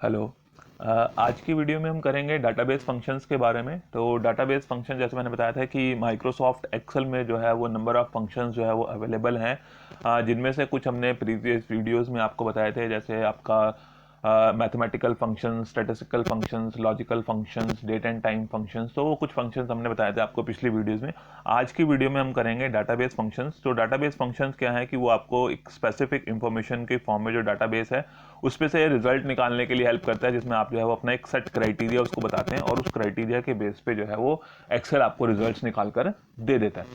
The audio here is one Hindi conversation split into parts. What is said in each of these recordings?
हेलो। आज की वीडियो में हम करेंगे डाटाबेस फंक्शंस के बारे में। तो डाटाबेस फंक्शन जैसे मैंने बताया था कि माइक्रोसॉफ्ट एक्सेल में जो है वो नंबर ऑफ़ फंक्शंस जो है वो अवेलेबल हैं, जिनमें से कुछ हमने प्रीवियस वीडियोस में आपको बताए थे, जैसे आपका mathematical functions, statistical functions, logical functions, date and time functions. तो वो कुछ फंक्शंस हमने बताए थे आपको पिछली वीडियोज़ में। आज की वीडियो में हम करेंगे डाटाबेस फंक्शंस। तो डाटाबेस फंक्शंस क्या है कि वो आपको एक स्पेसिफिक इंफॉर्मेशन के फॉर्म में जो डाटाबेस है उस पे से रिजल्ट निकालने के लिए हेल्प करता है, जिसमें आप जो है वो अपना एक सेट क्राइटेरिया उसको बताते हैं और उस क्राइटेरिया के बेस पे जो है वो एक्सेल आपको रिजल्ट्स निकाल कर दे देता है।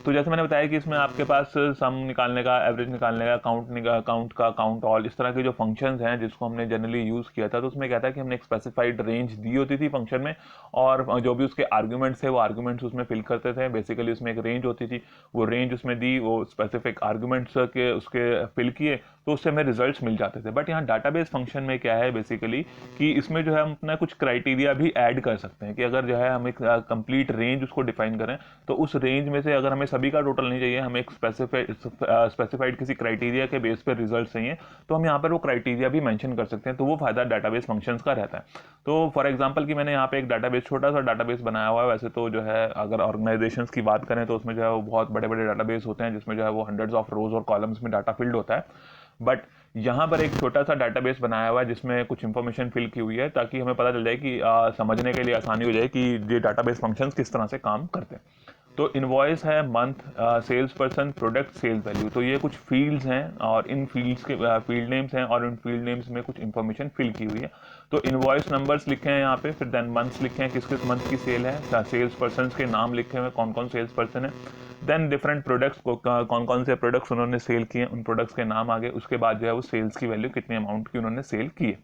तो जैसे मैंने बताया कि इसमें आपके पास सम निकालने का, एवरेज निकालने का, काउंट का, काउंट ऑल, इस तरह के जो फंक्शंस हैं जिसको हमने जनरली यूज़ किया था, तो उसमें क्या था कि हमने एक स्पेसिफाइड रेंज दी होती थी फंक्शन में, और जो भी उसके आर्ग्यूमेंट्स थे वो आर्ग्यूमेंट्स उसमें फिल करते थे। बेसिकली उसमें एक रेंज होती थी, वो रेंज उसमें दी, वो स्पेसिफिक आर्ग्यूमेंट्स के उसके फिल किए, तो उससे हमें रिजल्ट्स मिल जाते थे। बट यहाँ डाटाबेस फंक्शन में क्या है बेसिकली कि इसमें जो है हम अपना कुछ क्राइटेरिया भी ऐड कर सकते हैं कि अगर जो है हम एक कंप्लीट रेंज उसको डिफाइन करें, तो उस रेंज में से अगर हमें सभी का टोटल नहीं चाहिए, हमें एक स्पेसिफाइड किसी क्राइटेरिया के बेस पर रिजल्ट चाहिए, तो हम यहाँ पर वो क्राइटेरिया भी मेंशन कर सकते हैं। तो वो फायदा डाटाबेस फंक्शंस का रहता है। तो फॉर एग्जांपल कि मैंने यहाँ पे एक डाटाबेस, छोटा सा डाटाबेस बनाया हुआ है। वैसे तो जो है अगर ऑर्गेनाइजेशंस की बात करें तो उसमें जो है वो बहुत बड़े बड़े डाटाबेस होते हैं, जिसमें जो है वो हंड्रेड्स ऑफ रोज और कॉलम्स में डाटा फिल्ड होता है। बट यहाँ पर एक छोटा सा डाटाबेस बनाया हुआ है जिसमें कुछ इन्फॉर्मेशन फिल की हुई है, ताकि हमें पता चल जाए कि समझने के लिए आसानी हो जाए कि ये डाटाबेस फंक्शंस किस तरह से काम करते हैं। तो इनवॉइस है, month, sales person, product, sales value. तो ये कुछ फील्ड्स हैं और इन फील्ड्स के फील्ड नेम्स हैं, और इन फील्ड नेम्स में कुछ इन्फॉर्मेशन फिल की हुई है। तो इनवॉइस नंबर्स लिखे हैं यहाँ पे, फिर देन मंथ्स लिखे हैं, किस किस मंथ की सेल है, सेल्स पर्सन के नाम लिखे हुए, कौन कौन सेल्स पर्सन है, देन डिफरेंट प्रोडक्ट्स को, कौन कौन से प्रोडक्ट्स उन्होंने सेल किए, उन प्रोडक्ट्स के नाम आगे, उसके बाद जो है वो सेल्स की वैल्यू, कितने अमाउंट की उन्होंने सेल की है।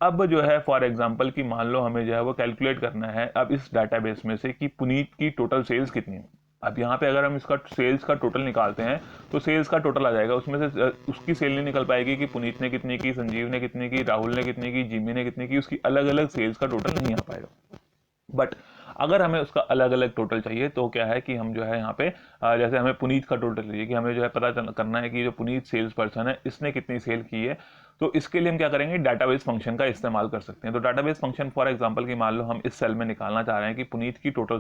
अब जो है फॉर एग्जांपल कि मान लो हमें जो है वो कैलकुलेट करना है अब इस डाटाबेस में से कि पुनीत की टोटल सेल्स कितनी है। अब यहाँ पे अगर हम इसका सेल्स का टोटल निकालते हैं तो सेल्स का टोटल आ जाएगा, उसमें से उसकी सेल नहीं निकल पाएगी कि पुनीत ने कितनी की, संजीव ने कितनी की, राहुल ने कितनी की, जिमी ने कितनी की, उसकी अलग अलग सेल्स का टोटल नहीं आ पाएगा। बट अगर हमें उसका अलग अलग टोटल चाहिए तो क्या है कि हम जो है यहाँ पे जैसे हमें पुनीत का टोटल चाहिए, कि हमें जो है पता करना है कि जो पुनीत सेल्स पर्सन है इसने कितनी सेल की है। तो इसके लिए हम क्या करेंगे, डाटाबेस फंक्शन का इस्तेमाल कर सकते हैं। तो डाटाबेस फंक्शन फॉर एग्जांपल कि मान लो हम इस सेल में निकालना चाह रहे हैं कि पुनीत की टोटल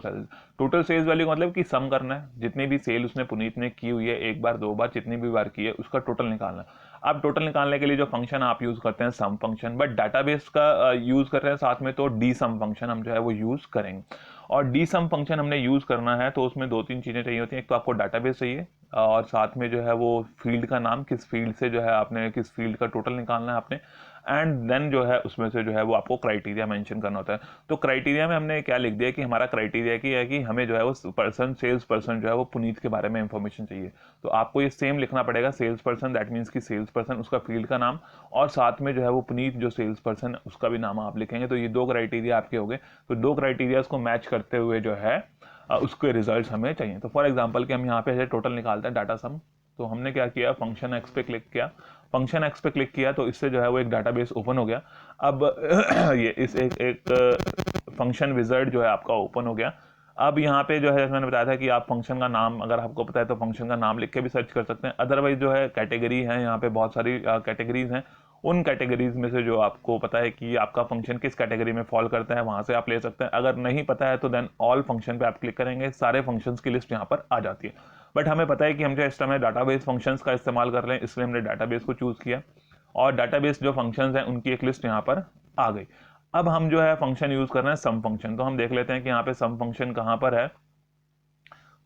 सेल्स वैल्यू, मतलब कि सम करना है, जितनी भी सेल उसने पुनीत ने की हुई है, एक बार, दो बार, जितनी भी बार की है, उसका टोटल निकालना है। अब टोटल निकालने के लिए जो फंक्शन आप यूज करते हैं सम फंक्शन, बट डाटाबेस का यूज कर रहे हैं साथ में, तो डी सम फंक्शन हम जो है वो यूज करेंगे। और डी सम फंक्शन हमने यूज करना है तो उसमें दो तीन चीजें चाहिए होती हैं। एक तो आपको डाटाबेस चाहिए, और साथ में जो है वो फील्ड का नाम, किस फील्ड से जो है आपने, किस फील्ड का टोटल निकालना है आपने, एंड देन जो है उसमें से जो है वो आपको क्राइटेरिया मेंशन करना होता है। तो क्राइटेरिया में हमने क्या लिख दिया कि हमारा क्राइटेरिया की है कि हमें जो है वो पर्सन, सेल्स पर्सन जो है वो पुनीत के बारे में इंफॉर्मेशन चाहिए। तो आपको ये सेम लिखना पड़ेगा, सेल्स पर्सन, दैट मीन्स कि सेल्स पर्सन, उसका फील्ड का नाम, और साथ में जो है वो पुनीत जो सेल्स पर्सन है उसका भी नाम आप लिखेंगे। तो ये दो क्राइटेरिया आपके हो गए। तो दो क्राइटेरियाज को मैच करते हुए जो है उसके रिजल्ट्स हमें चाहिए। तो फॉर एग्जांपल कि हम यहाँ पे टोटल निकालते हैं डाटा सम, तो हमने क्या किया, फंक्शन एक्स पे क्लिक किया। फंक्शन एक्स पे क्लिक किया तो इससे जो है वो एक डाटाबेस ओपन हो गया। अब ये इस एक फंक्शन विजर्ड जो है आपका ओपन हो गया। अब यहाँ पे जो है मैंने बताया था कि आप फंक्शन का नाम अगर आपको पता है तो फंक्शन का नाम लिख के भी सर्च कर सकते हैं। अदरवाइज जो है कैटेगरी है, यहाँ पे बहुत सारी कैटेगरीज हैं, उन कैटेगरीज में से जो आपको पता है कि आपका फंक्शन किस कैटेगरी में फॉल करता है, वहां से आप ले सकते हैं। अगर नहीं पता है तो देन ऑल फंक्शन पे आप क्लिक करेंगे, सारे फंक्शंस की लिस्ट यहाँ पर आ जाती है। बट हमें पता है कि हम जो इस समय डाटाबेस फंक्शंस का इस्तेमाल कर रहे हैं, इसलिए हमने डाटाबेस को चूज किया, और डाटाबेस जो फंक्शंस हैं उनकी एक लिस्ट यहाँ पर आ गई। अब हम जो है फंक्शन यूज कर रहे हैं सम फंक्शन। तो हम देख लेते हैं कि यहाँ पे सम फंक्शन कहाँ पर है।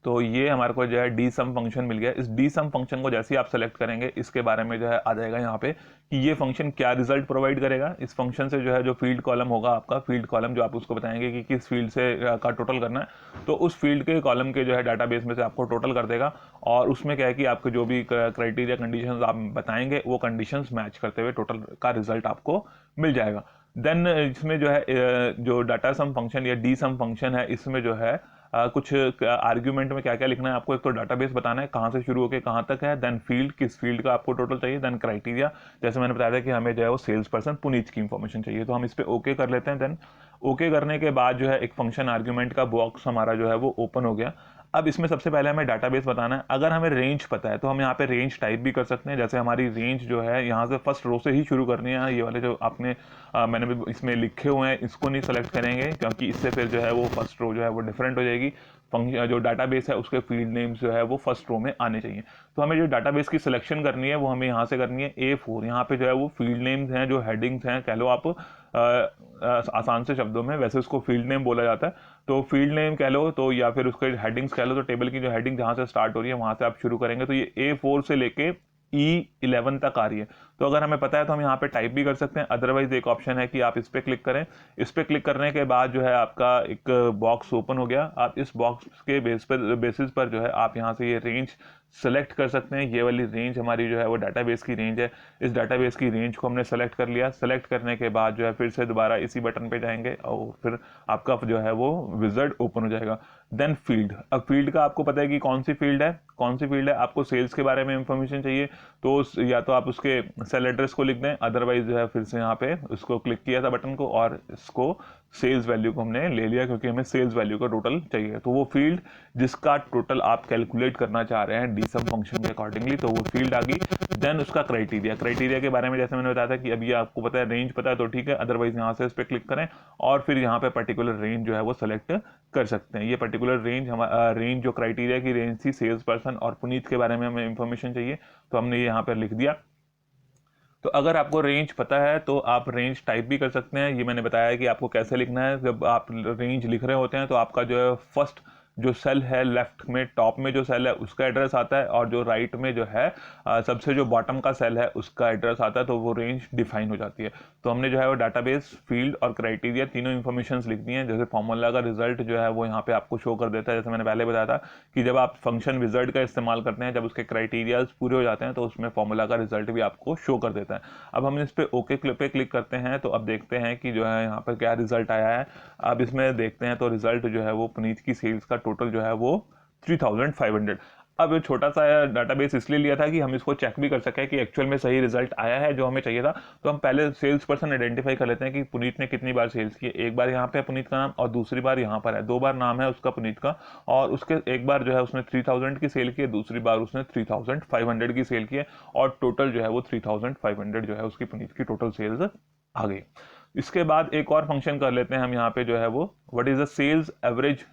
तो ये हमारे को जो है डी सम फंक्शन मिल गया। इस डी सम फंक्शन को जैसे ही आप सेलेक्ट करेंगे, इसके बारे में जो है आ जाएगा यहाँ पे कि ये फंक्शन क्या रिजल्ट प्रोवाइड करेगा। इस फंक्शन से जो है जो फील्ड कॉलम होगा आपका, फील्ड कॉलम जो आप उसको बताएंगे कि किस फील्ड से का टोटल करना है, तो उस फील्ड के कॉलम के जो है डाटाबेस में से आपको टोटल कर देगा। और उसमें क्या है कि आपको जो भी क्राइटेरिया कंडीशंस आप बताएंगे वो कंडीशंस मैच करते हुए टोटल का रिजल्ट आपको मिल जाएगा। देन इसमें जो है जो डाटा सम फंक्शन या डी सम फंक्शन है, इसमें जो है कुछ आर्ग्यूमेंट में क्या क्या लिखना है आपको। एक तो डाटाबेस बताना है कहाँ से शुरू होकर कहाँ तक है, देन फील्ड, किस फील्ड का आपको टोटल चाहिए, देन क्राइटेरिया, जैसे मैंने बताया था कि हमें जो है वो सेल्स पर्सन पुनीत की इंफॉर्मेशन चाहिए। तो हम इस पर ओके कर लेते हैं। देन ओके करने के बाद जो है एक फंक्शन आर्ग्यूमेंट का बॉक्स हमारा जो है वो ओपन हो गया। अब इसमें सबसे पहले हमें डाटाबेस बताना है। अगर हमें रेंज पता है तो हम यहाँ पे रेंज टाइप भी कर सकते हैं। जैसे हमारी रेंज जो है यहाँ से फर्स्ट रो से ही शुरू करनी है। ये वाले जो आपने मैंने भी इसमें लिखे हुए हैं इसको नहीं सेलेक्ट करेंगे, क्योंकि इससे फिर जो है वो फर्स्ट रो जो है वो डिफरेंट हो जाएगी। फंक्शन जो डाटाबेस है उसके फील्ड नेम्स जो है वो फर्स्ट रो में आने चाहिए। तो हमें जो डाटाबेस की सिलेक्शन करनी है वो हमें यहाँ से करनी है A4। यहाँ पे जो है वो फील्ड नेम्स हैं, जो हेडिंग्स हैं, कह लो आप आसान से शब्दों में, वैसे उसको फील्ड नेम बोला जाता है। तो फील्ड नेम कह लो तो, या फिर उसके हेडिंग्स कह लो। तो टेबल की जो हेडिंग जहाँ से स्टार्ट हो रही है वहाँ से आप शुरू करेंगे। तो ये A4 से लेके E11 तक आ रही है। तो अगर हमें पता है तो हम यहाँ पे टाइप भी कर सकते हैं। अदरवाइज एक ऑप्शन है कि आप इस पर क्लिक करें। इस पर क्लिक करने के बाद जो है आपका एक बॉक्स ओपन हो गया। आप इस बॉक्स के बेसिस पर जो है आप यहाँ से ये रेंज सेलेक्ट कर सकते हैं। ये वाली रेंज हमारी जो है वो डाटाबेस की रेंज है। इस डाटाबेस की रेंज को हमने सेलेक्ट कर लिया। सेलेक्ट करने के बाद जो है फिर से दोबारा इसी बटन पे जाएंगे और फिर आपका जो है वो विज़ार्ड ओपन हो जाएगा। Then field. अब फील्ड का आपको पता है कि कौन सी फील्ड है, कौन सी फील्ड है। आपको सेल्स के बारे में इंफॉर्मेशन चाहिए तो या तो आप उसके सेल एड्रेस को लिख दें, अदरवाइज जो है फिर से यहाँ पे उसको क्लिक किया था बटन को और इसको सेल्स वैल्यू को हमने ले लिया, क्योंकि हमें सेल्स वैल्यू का टोटल चाहिए। तो वो फील्ड जिसका टोटल आप कैलकुलेट करना चाह रहे हैं डीसम फंक्शन के अकॉर्डिंगली, तो वो फील्ड आ गई। देन उसका क्राइटेरिया। क्राइटेरिया के बारे में जैसे मैंने बताया था कि अभी आपको पता है रेंज पता है तो ठीक है, अदरवाइज यहाँ से इस पर क्लिक करें और फिर यहाँ पे पर्टिकुलर रेंज जो है वो सेलेक्ट कर सकते हैं। ये पर्टिकुलर रेंज रेंज जो क्राइटेरिया की रेंज थी सेल्स पर्सन और पुनीत के बारे में हमें इंफॉर्मेशन चाहिए, तो हमने ये यहाँ पर लिख दिया। तो अगर आपको रेंज पता है तो आप रेंज टाइप भी कर सकते हैं। ये मैंने बताया कि आपको कैसे लिखना है। जब आप रेंज लिख रहे होते हैं तो आपका जो है फर्स्ट जो सेल है लेफ्ट में टॉप में जो सेल है उसका एड्रेस आता है, और जो राइट में जो है सबसे जो बॉटम का सेल है उसका एड्रेस आता है। तो वो रेंज डिफाइन हो जाती है। तो हमने जो है वो डाटाबेस, फील्ड और क्राइटेरिया तीनों इन्फॉर्मेशन लिख दी हैं। जैसे फॉर्मूला का रिजल्ट जो है वो यहाँ पे आपको शो कर देता है। जैसे मैंने पहले बताया था कि जब आप फंक्शन विजर्ड का इस्तेमाल करते हैं, जब उसके क्राइटेरियाज पूरे हो जाते हैं तो उसमें फॉर्मूला का रिजल्ट भी आपको शो कर देता है। अब हम इस पे ओके पे क्लिक करते हैं तो अब देखते हैं कि जो है यहाँ पर क्या रिजल्ट आया है। अब इसमें देखते हैं तो रिजल्ट जो है वो पुनीत की सेल्स का टोटल जो है वो 3500। अब ये छोटा सा डाटाबेस इसलिए लिया था कि हम इसको चेक भी कर सकें कि एक्चुअल में सही रिजल्ट आया है जो हमें चाहिए था। तो हम पहले सेल्स पर्सन आइडेंटिफाई कर लेते हैं कि पुनीत ने कितनी बार सेल्स की है। एक बार यहाँ पे है पुनीत का नाम और दूसरी बार यहाँ पर है, 2 बार नाम है उसका पुनीत का। और उसके एक बार जो है उसने 3000 की सेल की है, दूसरी बार उसने 3500 की सेल की है, और टोटल जो है वो 3500 जो है उसकी पुनीत की टोटल सेल्स आ गई। इसके बाद एक और फंक्शन कर लेते हैं हम यहाँ पे जो है वो what is the sales average,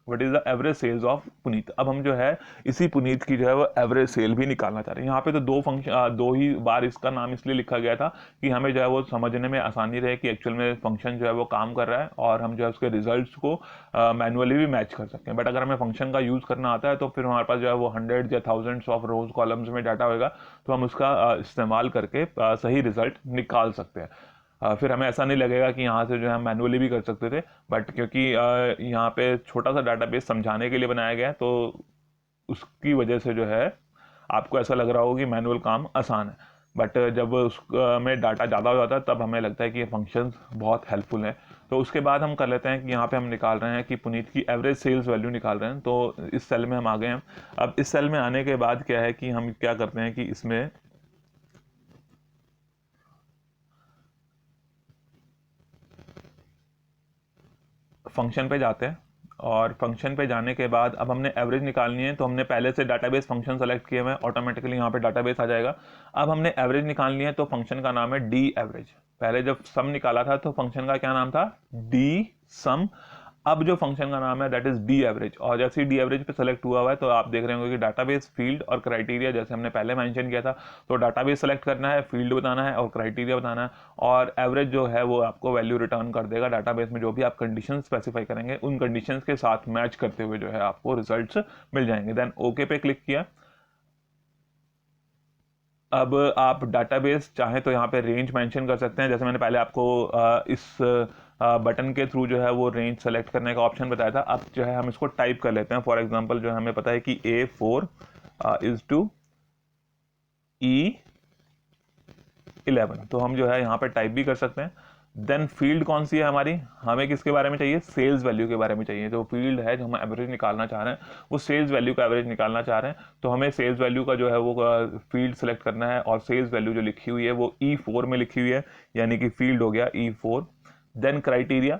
what is the average sales of Puneet. अब हम जो है इसी पुनीत की जो है वो एवरेज सेल भी निकालना चाह रहे हैं। यहाँ पे तो दो ही बार इसका नाम इसलिए लिखा गया था कि हमें जो है वो समझने में आसानी रहे कि एक्चुअल में फंक्शन जो है वो काम कर रहा है और हम जो है उसके रिजल्ट्स को मैनुअली भी मैच कर सकते हैं। बट अगर हमें फंक्शन का यूज़ करना आता है तो फिर हमारे पास जो है वो हंड्रेड्स या थाउजेंड्स ऑफ रोज कॉलम्स में डाटा होगा, तो हम उसका इस्तेमाल करके सही रिजल्ट निकाल सकते हैं। फिर हमें ऐसा नहीं लगेगा कि यहाँ से जो है मैनुअली भी कर सकते थे, बट क्योंकि यहाँ पे छोटा सा डाटाबेस समझाने के लिए बनाया गया है तो उसकी वजह से जो है आपको ऐसा लग रहा होगा कि मैनुअल काम आसान है। बट जब उसमें डाटा ज़्यादा हो जाता है तब हमें लगता है कि ये फंक्शंस बहुत हेल्पफुल हैं। तो उसके बाद हम कर लेते हैं कि यहाँ पे हम निकाल रहे हैं कि पुनीत की एवरेज सेल्स वैल्यू निकाल रहे हैं। तो इस सेल में हम आ गए हैं। अब इस सेल में आने के बाद क्या है कि हम क्या करते हैं कि इसमें फंक्शन पे जाते हैं और फंक्शन पे जाने के बाद अब हमने एवरेज निकालनी है। तो हमने पहले से डाटाबेस फंक्शन सेलेक्ट किए हुए हैं, ऑटोमेटिकली यहाँ पे डाटाबेस आ जाएगा। अब हमने एवरेज निकालनी है तो फंक्शन का नाम है डी एवरेज। पहले जब सम निकाला था तो फंक्शन का क्या नाम था, डी सम। अब जो फंक्शन का नाम है दैट इज डी एवरेज, और जैसे ही डी एवरेज पे सेलेक्ट हुआ हुआ है तो आप देख रहे होंगे कि डाटाबेस, फील्ड और क्राइटेरिया जैसे हमने पहले मेंशन किया था। तो डाटाबेस सेलेक्ट करना है, फील्ड बताना है और क्राइटेरिया बताना है, और एवरेज जो है वो आपको वैल्यू रिटर्न कर देगा। डाटाबेस में जो भी आप कंडीशन स्पेसिफाई करेंगे उन कंडीशंस के साथ मैच करते हुए जो है आपको रिजल्ट्स मिल जाएंगे। देन ओके पे क्लिक किया। अब आप डाटाबेस चाहें तो यहाँ पे रेंज मेंशन कर सकते हैं। जैसे मैंने पहले आपको इस बटन के थ्रू जो है वो रेंज सेलेक्ट करने का ऑप्शन बताया था। अब जो है हम इसको टाइप कर लेते हैं। फॉर एग्जांपल जो हमें पता है कि A4 इज टू E11, तो हम जो है यहाँ पे टाइप भी कर सकते हैं। देन फील्ड कौन सी है हमारी, हमें किसके बारे में चाहिए, सेल्स वैल्यू के बारे में चाहिए। जो फील्ड है जो हम एवरेज निकालना चाह रहे हैं वो सेल्स वैल्यू का एवरेज निकालना चाह रहे हैं। तो हमें सेल्स वैल्यू का जो है वो फील्ड सेलेक्ट करना है, और सेल्स वैल्यू जो लिखी हुई है वो E4 में लिखी हुई है, यानी कि फील्ड हो गया E4। देन क्राइटेरिया,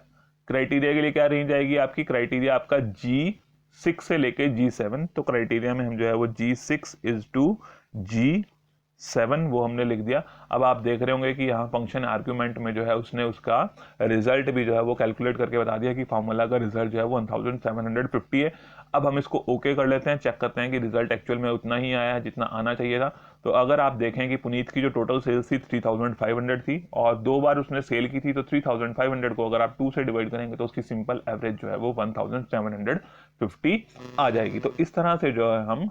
क्राइटेरिया के लिए क्या रेंज आएगी आपकी, क्राइटेरिया आपका G G6 से लेके G7, तो क्राइटेरिया में हम जो है वो G6 इज टू G7 वो हमने लिख दिया। अब आप देख रहे होंगे कि यहाँ फंक्शन आर्ग्यूमेंट में जो है उसने उसका रिजल्ट भी जो है वो कैलकुलेट करके बता दिया कि फार्मूला का रिजल्ट जो है वो 1750 है। अब हम इसको ओके कर लेते हैं, चेक करते हैं कि रिजल्ट एक्चुअल में उतना ही आया है जितना आना चाहिए था। तो अगर आप देखें कि पुनीत की जो टोटल सेल्स थी 3500 थी और 2 बार उसने सेल की थी, तो 3500 को अगर आप 2 से डिवाइड करेंगे तो उसकी सिंपल एवरेज जो है वो 1750 आ जाएगी। तो इस तरह से जो है हम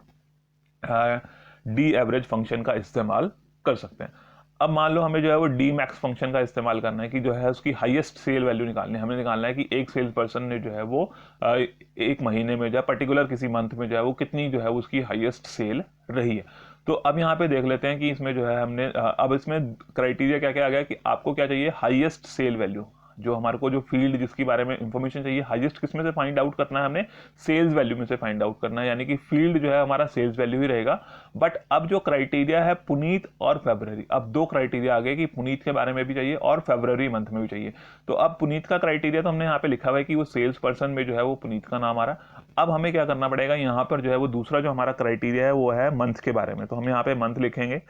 डी एवरेज फंक्शन का इस्तेमाल कर सकते हैं। अब मान लो हमें जो है वो डी मैक्स फंक्शन का इस्तेमाल करना है कि जो है उसकी हाईएस्ट सेल वैल्यू निकालनी है। हमें निकालना है कि एक सेल्स पर्सन ने जो है वो एक महीने में जो है पर्टिकुलर किसी मंथ में जो है वो कितनी जो है उसकी हाईएस्ट सेल रही है। तो अब यहाँ पे देख लेते हैं कि इसमें जो है हमने अब इसमें क्राइटेरिया क्या क्या आ गया कि आपको क्या चाहिए, हाईएस्ट सेल वैल्यू। जो हमारे को जो फील्ड जिसके बारे में इंफॉर्मेशन चाहिए हाईएस्ट किस में से फाइंड आउट करना है, हमने सेल्स वैल्यू में से फाइंड आउट करना है, यानी कि फील्ड जो है हमारा सेल्स वैल्यू ही रहेगा। बट अब जो क्राइटेरिया है पुनीत और फेब्रवरी, अब 2 क्राइटेरिया आ गए कि पुनीत के बारे में भी चाहिए और फेब्रवरी मंथ में भी चाहिए। तो अब पुनीत का क्राइटेरिया तो हमने यहाँ पे लिखा हुआ है कि वो सेल्स पर्सन में जो है वो पुनीत का नाम आ रहा। अब हमें क्या करना पड़ेगा, यहाँ पर जो है वो दूसरा जो हमारा क्राइटेरिया है वो है मंथ के बारे में। तो हम यहाँ पे मंथ लिखेंगे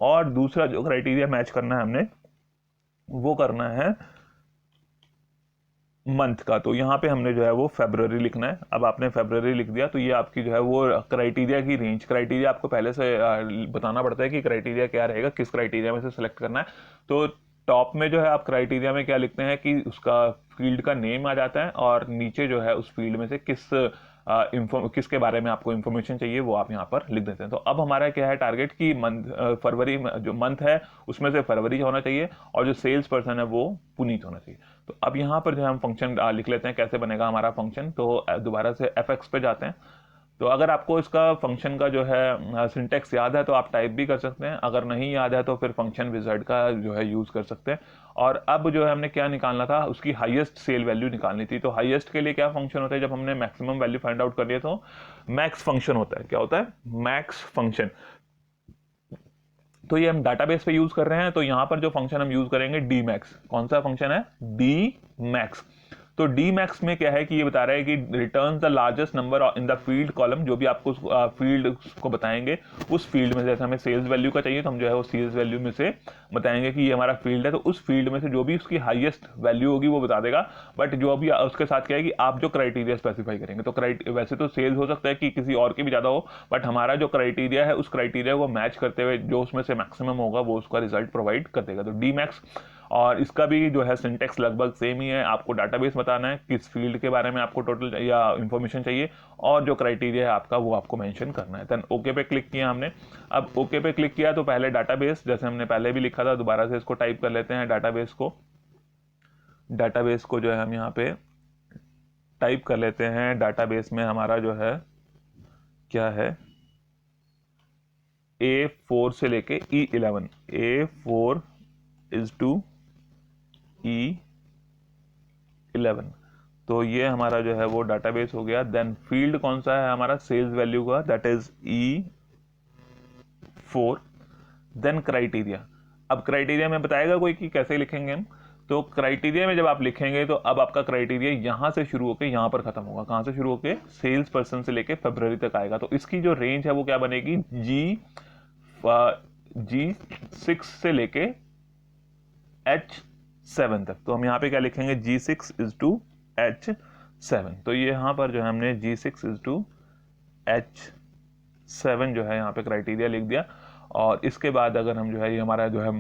और दूसरा जो क्राइटेरिया मैच करना है हमने वो करना है मंथ का। तो यहाँ पे हमने जो है वो फेब्रुअरी लिखना है। अब आपने फेब्रुअरी लिख दिया तो ये आपकी जो है वो क्राइटेरिया की रेंज, क्राइटेरिया आपको पहले से बताना पड़ता है कि क्राइटेरिया क्या रहेगा, किस क्राइटेरिया में से सिलेक्ट करना है। तो टॉप में जो है आप क्राइटेरिया में क्या लिखते हैं कि उसका फील्ड का नेम आ जाता है और नीचे जो है उस फील्ड में से किसके बारे में आपको इन्फॉर्मेशन चाहिए वो आप यहाँ पर लिख देते हैं। तो अब हमारा क्या है टारगेट कि मंथ फरवरी जो मंथ है उसमें से फरवरी होना चाहिए और जो सेल्स पर्सन है वो पुनीत होना चाहिए। तो अब यहाँ पर जो है हम फंक्शन लिख लेते हैं, कैसे बनेगा हमारा फंक्शन। तो दोबारा से fx पे जाते हैं। तो अगर आपको इसका फंक्शन का जो है सिंटेक्स याद है तो आप टाइप भी कर सकते हैं, अगर नहीं याद है तो फिर फंक्शन विजार्ड का जो है यूज कर सकते हैं। और अब जो है हमने क्या निकालना था, उसकी हाईएस्ट सेल वैल्यू निकालनी थी। तो हाईएस्ट के लिए क्या फंक्शन होता है, जब हमने मैक्सिमम वैल्यू फाइंड आउट कर लिया तो मैक्स फंक्शन होता है। क्या होता है, मैक्स फंक्शन। तो ये हम डाटाबेस पे यूज कर रहे हैं, तो यहां पर जो फंक्शन हम यूज करेंगे डी मैक्स। कौन सा फंक्शन है, डी मैक्स। तो डी मैक्स में क्या है कि ये बता रहा है कि return the largest number in the field column, जो भी आपको फील्ड को बताएंगे उस फील्ड में से, जैसे हमें सेल्स वैल्यू का चाहिए तो हम जो है वो सेल्स वैल्यू में से बताएंगे कि ये हमारा फील्ड है, तो उस फील्ड में से जो भी उसकी हाईएस्ट वैल्यू होगी वो बता देगा। बट जो भी उसके साथ क्या है कि आप जो क्राइटेरिया स्पेसिफाई करेंगे, तो वैसे तो सेल्स हो सकता है कि किसी और की भी ज्यादा हो, बट हमारा जो क्राइटेरिया है उस क्राइटेरिया को मैच करते हुए जो उसमें से मैक्सिमम होगा वो उसका रिजल्ट प्रोवाइड कर देगा। तो डी मैक्स, और इसका भी जो है सिंटेक्स लगभग सेम ही है। आपको डाटाबेस बताना है किस फील्ड के बारे में आपको टोटल या इंफॉर्मेशन चाहिए और जो क्राइटेरिया है आपका वो आपको मेंशन करना है। देन ओके पे क्लिक किया हमने। अब ओके पे क्लिक किया तो पहले डाटाबेस, जैसे हमने पहले भी लिखा था, दोबारा से इसको टाइप कर लेते हैं डाटाबेस को जो है हम यहाँ पे टाइप कर लेते हैं। डाटाबेस में हमारा जो है क्या है, A4 से लेके E11, A4 is to E11। तो ये हमारा जो है वो डाटाबेस हो गया। देन फील्ड कौन सा है हमारा, सेल्स वैल्यू का, that is E4। Then criteria, अब क्राइटेरिया में बताएगा कोई कि कैसे लिखेंगे हम। तो क्राइटेरिया में जब आप लिखेंगे तो अब आपका क्राइटेरिया यहां से शुरू होकर यहां पर खत्म होगा। कहां से शुरू होकर, सेल्स पर्सन से लेके फरवरी तक आएगा। तो इसकी जो रेंज है वो क्या बनेगी, G6 से लेके H7 तक। तो हम यहाँ पे क्या लिखेंगे, G6 इज टू H7। तो ये यहाँ पर जो है हमने G6 इज टू H7 जो है यहाँ पे क्राइटेरिया लिख दिया। और इसके बाद अगर हम जो है ये हमारा जो है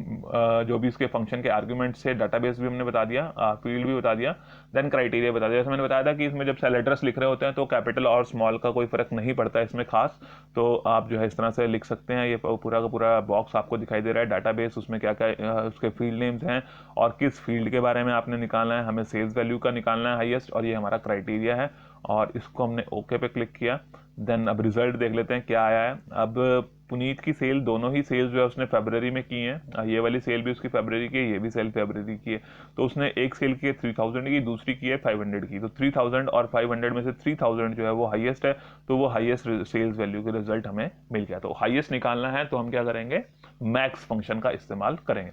जो भी इसके फंक्शन के आर्ग्यूमेंट से डाटाबेस भी हमने बता दिया, फील्ड भी बता दिया, देन क्राइटेरिया बता दिया। जैसे मैंने बताया था कि इसमें जब सेल एड्रेस लिख रहे होते हैं तो कैपिटल और स्मॉल का कोई फर्क नहीं पड़ता है इसमें खास। तो आप जो है इस तरह से लिख सकते हैं। ये पूरा का पूरा बॉक्स आपको दिखाई दे रहा है डाटाबेस, उसमें क्या क्या उसके फील्ड नेम्स हैं और किस फील्ड के बारे में आपने निकालना है। हमें सेल्स वैल्यू का निकालना है हाईएस्ट, और ये हमारा क्राइटेरिया है। और इसको हमने ओके पे क्लिक किया। देन अब रिजल्ट देख लेते हैं क्या आया है। अब पुनीत की सेल, दोनों ही सेल्स जो है उसने फरवरी में की है। ये वाली सेल भी उसकी फरवरी की है, ये भी सेल फरवरी की है। तो उसने एक सेल की है 3000 की, दूसरी की है 500 की। तो 3000 और 500 में से 3000 जो है वो हाईएस्ट है, तो वो हाईएस्ट सेल्स वैल्यू के रिजल्ट हमें मिल गया। तो हाईएस्ट निकालना है तो हम क्या करेंगे, मैक्स फंक्शन का इस्तेमाल करेंगे।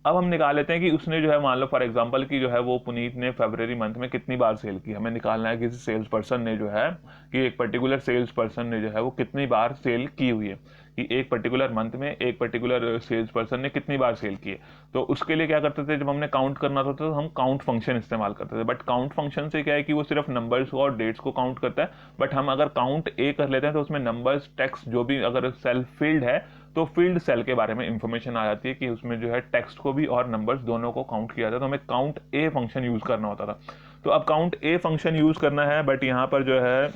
अब हम निकाल लेते हैं कि उसने जो है मान लो फॉर एग्जांपल कि जो है वो पुनीत ने फरवरी मंथ में कितनी बार सेल की। हमें निकालना है किसी सेल्स पर्सन ने जो है कि एक पर्टिकुलर सेल्स पर्सन ने जो है वो कितनी बार सेल की हुई है, कि एक पर्टिकुलर मंथ में एक पर्टिकुलर सेल्स पर्सन ने कितनी बार सेल की है। तो उसके लिए क्या करते थे, जब हमने काउंट करना था तो हम काउंट फंक्शन इस्तेमाल करते थे। बट काउंट फंक्शन से क्या है कि वो सिर्फ नंबर्स को और डेट्स को काउंट करता है। बट हम अगर काउंट ए कर लेते हैं तो उसमें नंबर्स, टेक्स्ट जो भी अगर सेल फील्ड है तो फील्ड सेल के बारे में इंफॉर्मेशन आ जाती है कि उसमें जो है टेक्स्ट को भी और नंबर्स दोनों को काउंट किया जाता है। तो हमें काउंट ए फंक्शन यूज करना होता था। तो अब काउंट ए फंक्शन यूज करना है, बट यहाँ पर जो है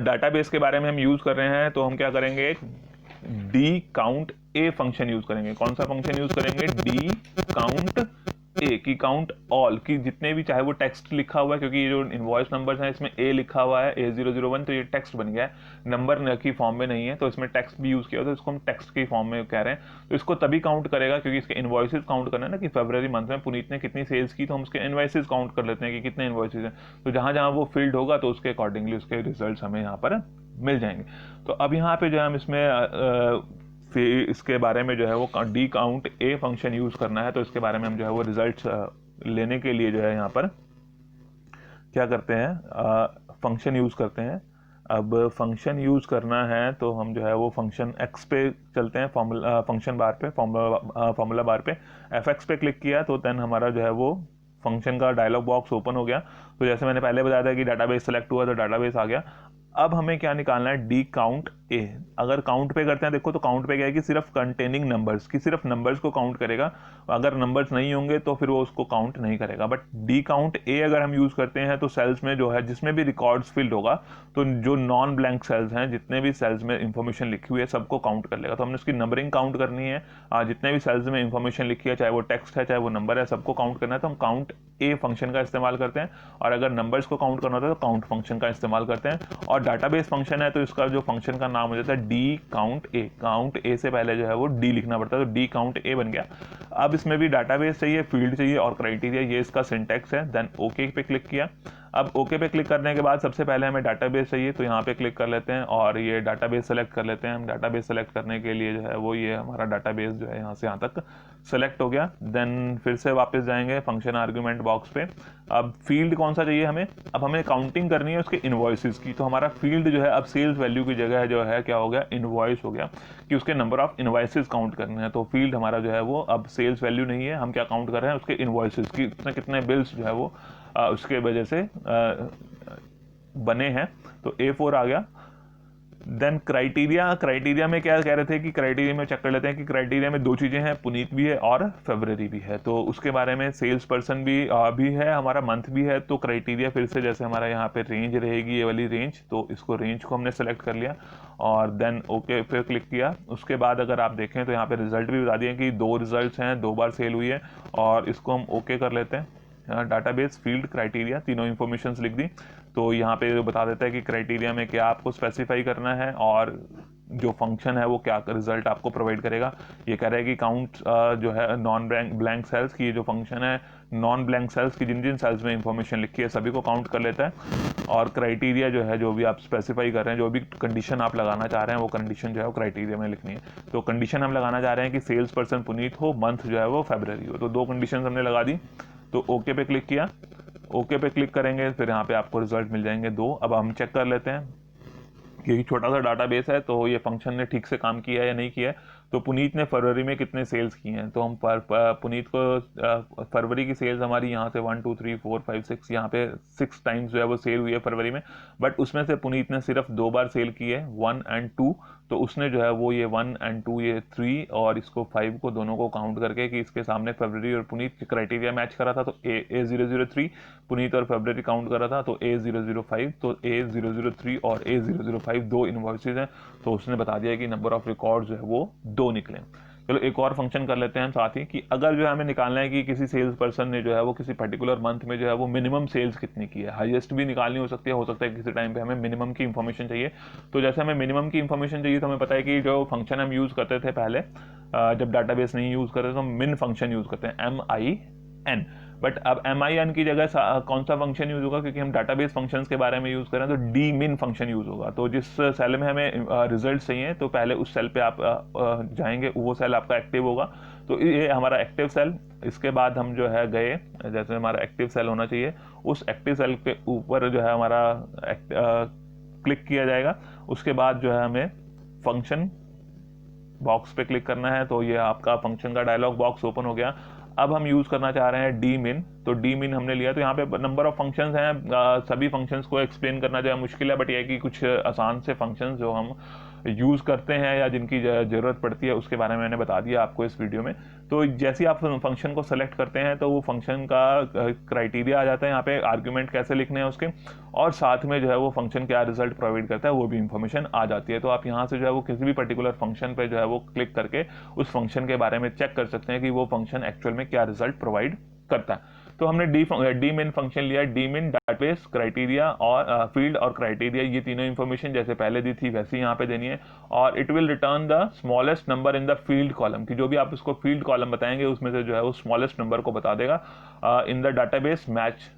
डाटाबेस के बारे में हम यूज कर रहे हैं, तो हम क्या करेंगे, D count a function use करेंगे। कौन सा फंक्शन यूज करेंगे, डी काउंट ए की काउंट ऑल की जितने भी, चाहे वो टेक्स्ट लिखा हुआ है, क्योंकि ये जो इनवॉइस नंबर्स हैं इसमें ए लिखा हुआ है A001, तो ये टेक्स्ट बन गया है, नंबर की फॉर्म में नहीं है, तो इसमें टेक्स्ट भी यूज किया, तो इसको हम टेक्स्ट की फॉर्म में कह रहे हैं। तो इसको तभी काउंट करेगा क्योंकि इसके इनवॉइसेस काउंट करना है ना, कि फरवरी मंथ में पुनीत ने कितनी सेल्स की, तो हम उसके इनवॉइसेस काउंट कर लेते हैं कि कितने इनवॉइसेस हैं। तो जहां जहां वो फील्ड होगा तो उसके अकॉर्डिंगली उसके रिजल्ट हमें यहाँ पर मिल जाएंगे। तो अब यहाँ पे जो है हम इसमें फिर इसके बारे में जो है वो D count a function use करना है। तो इसके बारे में हम जो है वो रिजल्ट्स लेने के लिए जो है यहाँ पर क्या करते हैं, फंक्शन यूज करते हैं। अब फंक्शन यूज करना है तो हम जो है वो फंक्शन एक्स पे चलते हैं, फंक्शन बार पे, फॉर्मूला बार पे fx पे क्लिक किया तो देन हमारा जो है वो फंक्शन का डायलॉग बॉक्स ओपन हो गया। तो जैसे मैंने पहले बताया था कि डाटाबेस सेलेक्ट हुआ तो डाटाबेस आ गया। अब हमें क्या निकालना है, डी काउंट ए। अगर काउंट पे करते हैं देखो, तो काउंट पे क्या है कि सिर्फ कंटेनिंग नंबर्स की, सिर्फ नंबर्स को काउंट करेगा। अगर नंबर्स नहीं होंगे तो फिर वो उसको काउंट नहीं करेगा। बट डी काउंट ए अगर हम यूज करते हैं तो सेल्स में जो है जिसमें भी रिकॉर्ड्स फिल्ड होगा, तो जो नॉन ब्लैंक सेल्स हैं, जितने भी सेल्स में इंफॉर्मेशन लिखी हुई है सबको काउंट कर लेगा। तो हमने उसकी नंबरिंग काउंट करनी है, जितने भी सेल्स में इंफॉर्मेशन लिखी है, चाहे वो टेक्स्ट है चाहे वो नंबर है, सबको काउंट करना है। तो हम काउंट ए फंक्शन का इस्तेमाल करते हैं, और अगर नंबर्स को काउंट करना होता है तो काउंट फंक्शन का इस्तेमाल करते हैं। और डाटाबेस फंक्शन है तो इसका जो फंक्शन का नाम हो जाता है डी काउंट ए। काउंट ए से पहले जो है वो डी लिखना पड़ता है, तो डी काउंट ए बन गया। अब इसमें भी डाटाबेस चाहिए, फील्ड चाहिए और क्राइटेरिया, ये इसका सिंटैक्स है। देन ओके पे क्लिक किया। अब ओके पे क्लिक करने के बाद सबसे पहले हमें डाटाबेस चाहिए, तो यहाँ पे क्लिक कर लेते हैं और ये डाटाबेस सेलेक्ट कर लेते हैं। हम डाटाबेस सेलेक्ट करने के लिए जो है वो ये हमारा डाटाबेस जो है यहाँ से यहाँ तक सेलेक्ट हो गया। देन फिर से वापस जाएंगे फंक्शन आर्गुमेंट बॉक्स पे। अब फील्ड कौन सा चाहिए हमें, अब हमें काउंटिंग करनी है उसके इनवॉइसेस की। तो हमारा फील्ड जो है अब सेल्स वैल्यू की जगह जो है क्या हो गया, इनवॉइस हो गया, कि उसके नंबर ऑफ इनवॉइसेस काउंट करने हैं। तो फील्ड हमारा जो है वो अब सेल्स वैल्यू नहीं है, हम क्या काउंट कर रहे हैं, उसके इनवॉइसेस की, कितने बिल्स जो है वो उसके वजह से बने हैं। तो A4 आ गया। देन क्राइटेरिया में क्या कह रहे थे कि क्राइटेरिया में चेक कर लेते हैं कि क्राइटेरिया में दो चीज़ें हैं, पुनीत भी है और फरवरी भी है। तो उसके बारे में सेल्स पर्सन भी है, हमारा मंथ भी है। तो क्राइटेरिया फिर से जैसे हमारा यहाँ पे रेंज रहेगी, ये वाली रेंज, तो इसको रेंज को हमने सेलेक्ट कर लिया और देन ओके पे क्लिक किया। उसके बाद अगर आप देखें तो यहाँ पे रिजल्ट भी बता दिए कि 2 रिजल्ट्स हैं, 2 बार सेल हुई है, और इसको हम ओके कर लेते हैं। डाटाबेस, फील्ड, क्राइटेरिया, तीनों इन्फॉर्मेशंस लिख दी। तो यहाँ पे बता देता है कि क्राइटेरिया में क्या आपको स्पेसिफाई करना है और जो फंक्शन है वो क्या रिजल्ट आपको प्रोवाइड करेगा। ये कह रहा है कि काउंट जो है नॉन ब्लैंक सेल्स की, ये जो फंक्शन है नॉन ब्लैंक सेल्स की, जिन जिन सेल्स में इंफॉर्मेशन लिखी है सभी को काउंट कर लेता है। और क्राइटेरिया जो है, जो भी आप स्पेसिफाई कर रहे हैं, जो भी कंडीशन आप लगाना चाह रहे हैं, वो कंडीशन जो है वो क्राइटेरिया में लिखनी है। तो कंडीशन हम लगाना चाह रहे हैं कि सेल्स पर्सन पुनीत हो, मंथ जो है वो फरवरी हो। तो 2 कंडीशन हमने लगा दी। तो ओके पे क्लिक किया। ओके पे क्लिक करेंगे फिर यहाँ पे आपको रिजल्ट मिल जाएंगे 2। अब हम चेक कर लेते हैं, क्योंकि छोटा सा डाटाबेस है तो ये फंक्शन ने ठीक से काम किया है या नहीं किया है। तो पुनीत ने फरवरी में कितने सेल्स की हैं, तो हम पुनीत को फरवरी की सेल्स हमारी यहाँ से 1 2 3 4 5 6, यहाँ पे 6 टाइम्स जो है वो सेल हुई है फरवरी में। बट उसमें से पुनीत ने सिर्फ 2 बार सेल की है, 1 और 2। तो उसने जो है वो ये 1 और 2, ये 3 और इसको 5 को, दोनों को काउंट करके कि इसके सामने फरवरी और पुनीत के क्राइटेरिया मैच करा था, तो A003 पुनीत और फरवरी काउंट करा था, तो A005, तो A003 और A005 2 इनवॉइसेज हैं। तो उसने बता दिया कि नंबर ऑफ रिकॉर्ड जो है वो 2 निकले। चलो एक और फंक्शन कर लेते हैं हम साथ ही, कि अगर जो है हमें निकालना है कि किसी सेल्स पर्सन ने जो है वो किसी पर्टिकुलर मंथ में जो है वो मिनिमम सेल्स कितनी की है, हाईएस्ट भी निकालनी हो सकती है, किसी टाइम पे हमें मिनिमम की इंफॉर्मेशन चाहिए। तो जैसे हमें मिनिमम की इंफॉर्मेशन चाहिए, तो हमें पता है कि जो फंक्शन हम यूज़ करते थे पहले, जब डाटाबेस नहीं यूज़ करते तो हम मिन फंक्शन यूज़ करते हैं, MI एन। बट अब एम आई एन की जगह कौन सा फंक्शन यूज होगा, क्योंकि हम डाटाबेस फंक्शंस के बारे में यूज कर रहे हैं, तो डी मिन फंक्शन यूज होगा। तो जिस सेल में हमें रिजल्ट चाहिए तो पहले उस सेल पे आप जाएंगे, वो सेल आपका एक्टिव होगा। तो ये हमारा एक्टिव सेल, इसके बाद हम जो है गए, जैसे हमारा एक्टिव सेल होना चाहिए, उस एक्टिव सेल के ऊपर जो है हमारा क्लिक किया जाएगा। उसके बाद जो है हमें फंक्शन बॉक्स पे क्लिक करना है। तो ये आपका फंक्शन का डायलॉग बॉक्स ओपन हो गया। अब हम यूज करना चाह रहे हैं डी मिन। तो डी मिन हमने लिया, तो यहाँ पे नंबर ऑफ फंक्शंस हैं। सभी फंक्शंस को एक्सप्लेन करना जो है मुश्किल है, बट ये है कि कुछ आसान से फंक्शंस जो हम यूज करते हैं या जिनकी जरूरत पड़ती है उसके बारे में मैंने बता दिया आपको इस वीडियो में। तो जैसे ही आप फंक्शन को सेलेक्ट करते हैं तो वो फंक्शन का क्राइटेरिया आ जाता है, यहाँ पे आर्ग्यूमेंट कैसे लिखने हैं उसके, और साथ में जो है वो फंक्शन क्या रिजल्ट प्रोवाइड करता है वो भी इंफॉर्मेशन आ जाती है। तो आप यहाँ से जो है वो किसी भी पर्टिकुलर फंक्शन पे जो है वो क्लिक करके उस फंक्शन के बारे में चेक कर सकते हैं कि वो फंक्शन एक्चुअल में क्या रिजल्ट प्रोवाइड करता है। तो हमने डी मिन फंक्शन लिया, डी मिन डाटाबेस क्राइटेरिया और फील्ड और क्राइटेरिया, ये तीनों इंफॉर्मेशन जैसे पहले दी थी वैसे यहाँ पे देनी है। और it will return the smallest number in the field column, की जो भी आप उसको फील्ड कॉलम बताएंगे उसमें से जो है वो स्मॉलेस्ट नंबर को बता देगा in the database match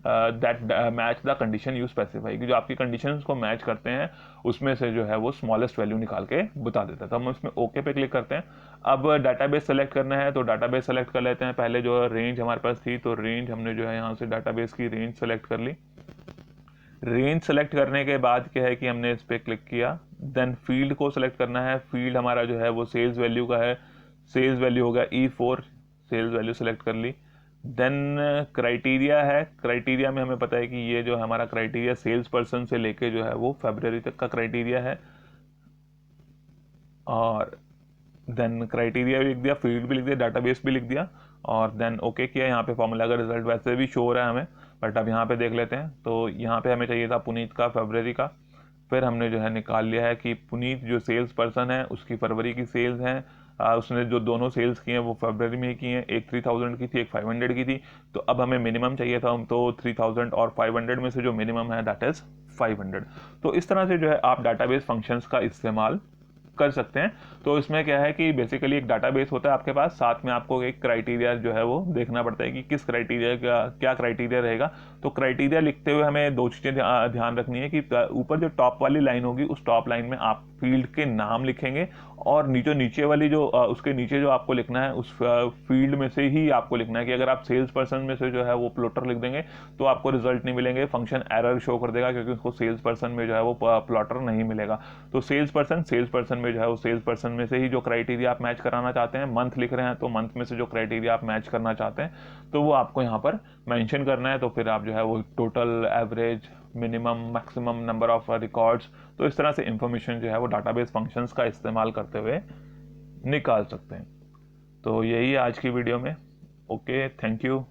that match the condition you specify, कि जो आपकी कंडीशन को मैच करते हैं उसमें से जो है वो स्मॉलेस्ट वैल्यू निकाल के बता देता है। तो हम उसमें ओके पे क्लिक करते हैं। अब डाटाबेस सेलेक्ट करना है, तो डाटाबेस सेलेक्ट कर लेते हैं। पहले जो रेंज हमारे पास थी, तो रेंज हमने जो है यहाँ से डाटाबेस की रेंज सेलेक्ट कर ली। रेंज सेलेक्ट करने के बाद क्या है कि हमने इस पर क्लिक किया। देन फील्ड को सेलेक्ट करना है। फील्ड हमारा जो है वो सेल्स वैल्यू का है, सेल्स वैल्यू होगा E4, सेल्स वैल्यू सेलेक्ट कर ली। देन क्राइटेरिया है, क्राइटेरिया में हमें पता है कि ये जो हमारा क्राइटेरिया सेल्स पर्सन से लेके जो है वो फरवरी तक का क्राइटेरिया है। और देन क्राइटेरिया भी लिख दिया, फील्ड भी लिख दिया, डाटाबेस भी लिख दिया, और देन ओके किया। यहाँ पे फॉर्मूला का रिजल्ट वैसे भी शो हो रहा है हमें, बट अब यहाँ पे देख लेते हैं। तो यहाँ पे हमें चाहिए था पुनीत का फरवरी का, फिर हमने जो है निकाल लिया है कि पुनीत जो सेल्स पर्सन है उसकी फरवरी की सेल्स हैं, उसने जो दोनों सेल्स की हैं वो फरवरी में ही की हैं, एक 3000 की थी, एक 500 की थी। तो अब हमें मिनिमम चाहिए था, तो 3000 और 500 में से जो मिनिमम है दैट इज 500। तो इस तरह से जो है आप डाटाबेस फंक्शंस का इस्तेमाल कर सकते हैं। तो इसमें क्या है कि बेसिकली एक डाटाबेस होता है आपके पास, साथ में आपको एक क्राइटेरिया जो है वो देखना पड़ता है कि किस क्राइटेरिया का क्या क्राइटेरिया रहेगा। तो क्राइटेरिया लिखते हुए हमें दो चीज़ें ध्यान रखनी है कि ऊपर जो टॉप वाली लाइन होगी उस टॉप लाइन में आप फील्ड के नाम लिखेंगे, और नीचे वाली जो उसके नीचे जो आपको लिखना है उस फील्ड में से ही आपको लिखना है। कि अगर आप सेल्स पर्सन में से जो है वो प्लॉटर लिख देंगे तो आपको रिजल्ट नहीं मिलेंगे, फंक्शन एरर शो कर देगा, क्योंकि उसको सेल्स पर्सन में जो है वो प्लॉटर नहीं मिलेगा। तो सेल्स पर्सन में जो है वो सेल्स पर्सन में से ही जो क्राइटेरिया आप मैच कराना चाहते हैं, मंथ लिख रहे हैं तो मंथ में से जो क्राइटेरिया आप मैच करना चाहते हैं तो वो आपको यहाँ पर मेंशन करना है। तो फिर आप जो है वो total, average, minimum, maximum number of records, तो इस तरह से इंफॉर्मेशन जो है वो डाटाबेस फंक्शंस का इस्तेमाल करते हुए निकाल सकते हैं। तो यही है आज की वीडियो में। Okay, thank you.